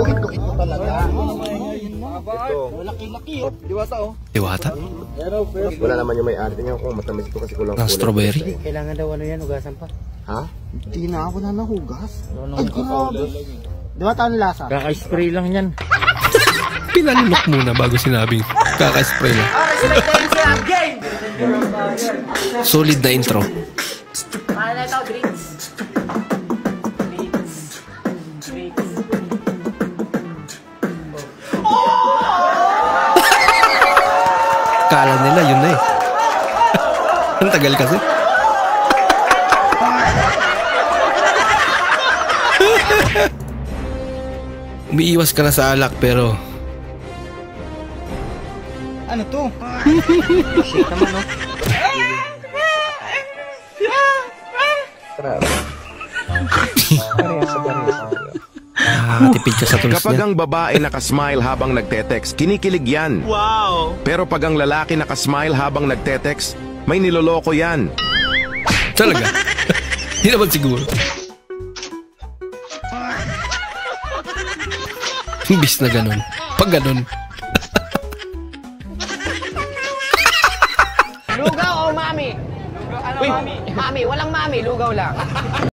Ito talaga. Ito. Laki-laki oh. Diwata oh. Diwata? Wala naman yung may-ari. Tingnan ko kung matamis ito kasi kulang Ng strawberry? Kailangan daw ano yan, hugasan pa. Ha? Hindi na ako na nahugas. Ay, grabe. Diwata ang lasa. Kaka-spray lang yan. Pinalunok muna bago sinabing kaka-spray lang. Solid na intro. Paano na ito, drinks? Kala nila yun na eh. Ang tagal kasi. Umiiwas ka na sa alak pero Ano to? Shake naman, no? nakakatipid ka sa tulos Kapag niya. ang babae nakasmile habang nagte-text, kinikilig yan. Wow! Pero pag ang lalaki nakasmile habang nagte-text, may niloloko yan. Talaga? Hindi naman siguro. Imbis na ganun. Pag ganun. Lugaw o mami? Ano, mami? Mami, walang mami, lugaw lang.